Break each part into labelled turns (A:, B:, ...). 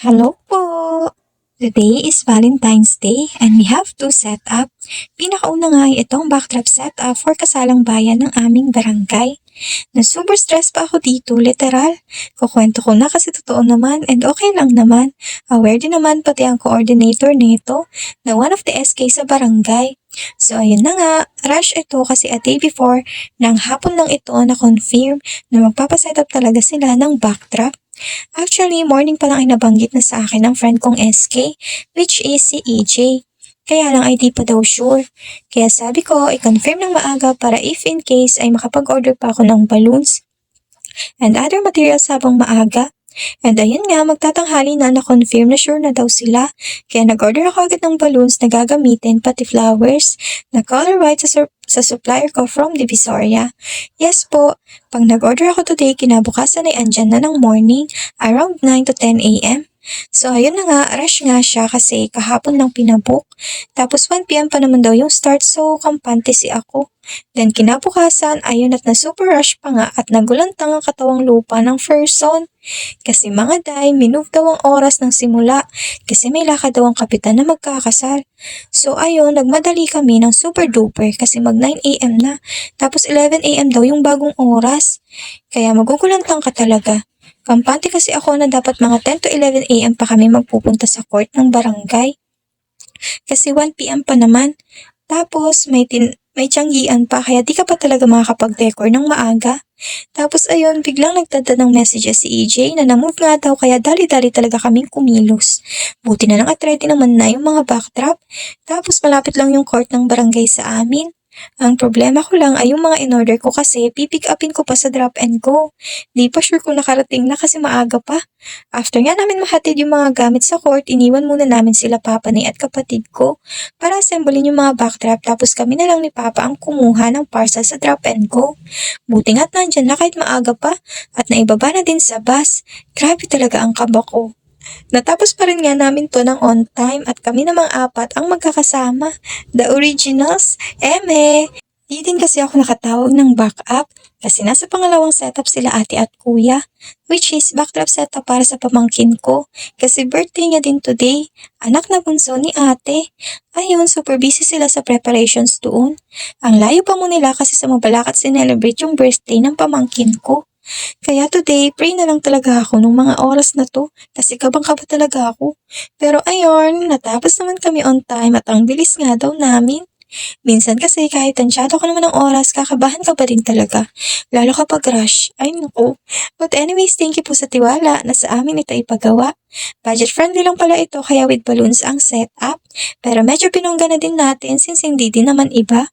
A: Hello po! Today is Valentine's Day and we have to set up. Pinakauna nga ay itong backdrop setup for kasalang bayan ng aming barangay. Na super stress pa ako dito, literal. Kukwento ko na kasi totoo naman and okay lang naman. Aware din naman pati ang coordinator nito na one of the SK sa barangay. So ayun na nga, rush ito kasi a day before ng hapon lang ito na confirm na magpapaset up talaga sila ng backdrop. Actually, morning pa lang ay nabanggit na sa akin ng friend kong SK, which is si EJ. Kaya lang ay di pa daw sure. Kaya sabi ko, i-confirm ng maaga para if in case ay makapag-order pa ako ng balloons and other materials habang maaga. And ayun nga, magtatanghali na na-confirm na sure na daw sila. Kaya nag-order ako agad ng balloons na gagamitin pati flowers na color white sa supplier ko from Divisoria. Yes po, pag nag-order ako today, kinabukasan ay andyan na ng morning around 9 to 10 a.m. So ayun na nga, rush nga siya kasi kahapon lang pinabook. Tapos 1 p.m. pa naman daw yung start so kampante si ako. Then kinabukasan, ayun at na super rush pa nga at nagulantang ang katawang lupa ng person. Kasi mga day, minove daw ang oras ng simula kasi may lakad daw ang kapitan na magkakasal. So ayun, nagmadali kami ng super duper kasi mag 9 a.m. na. Tapos 11 a.m. daw yung bagong oras. Kaya magugulantang ka talaga. Kampante kasi ako na dapat mga 10 to 11 a.m. pa kami magpupunta sa court ng barangay. Kasi 1 p.m. pa naman. Tapos may tiyanggian pa kaya di ka pa talaga makakapag-decor ng maaga. Tapos ayun, biglang nagdada ng messages si EJ na na-move nga daw kaya dali-dali talaga kaming kumilos. Buti na lang at ready naman na yung mga backdrop. Tapos malapit lang yung court ng barangay sa amin. Ang problema ko lang ay yung mga in-order ko kasi pipick upin ko pa sa drop and go. Di pa sure kung nakarating na kasi maaga pa. After nga namin mahatid yung mga gamit sa court, iniwan muna namin sila Papa ni at kapatid ko para assemblein yung mga backdrop tapos kami na lang ni Papa ang kumuha ng parcel sa drop and go. Buti nga't nandyan na kahit maaga pa at naibaba na din sa bus. Grabe talaga ang kaba ko. Natapos pa rin nga namin to ng on time at kami namang apat ang magkakasama. The originals, Eme! Di din kasi ako nakatawag ng backup kasi nasa pangalawang setup sila ate at kuya, which is backdrop setup para sa pamangkin ko kasi birthday niya din today, anak na bunso ni ate. Ayun, super busy sila sa preparations doon. Ang layo pa mo nila kasi sa Mabalacat sinelebrate yung birthday ng pamangkin ko. Kaya today, pray na lang talaga ako nung mga oras na to kasi kabang-kaba talaga ako. Pero ayun, natapos naman kami on time at ang bilis nga daw namin. Minsan kasi kahit tansyado ka naman ng oras, kakabahan ka pa din talaga. Lalo kapag rush. Ay naku. But anyways, thank you po sa tiwala na sa amin ito ipagawa. Budget friendly lang pala ito kaya with balloons ang setup. Pero medyo pinongga na din natin since hindi din naman iba.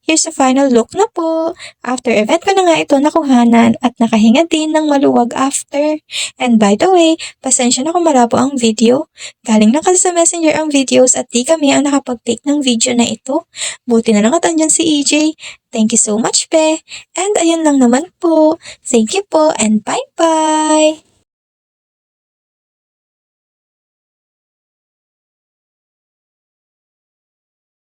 A: Here's a final look na po. After event ko na nga ito nakuhanan at nakahinga din ng maluwag after. And by the way, pasensya na kung malabo ang video. Galing na kasi sa messenger ang videos at di kami ang nakapag-take ng video na ito. Buti na lang at andyan si EJ. Thank you so much, Pe. And ayun lang naman po. Thank you po and bye-bye!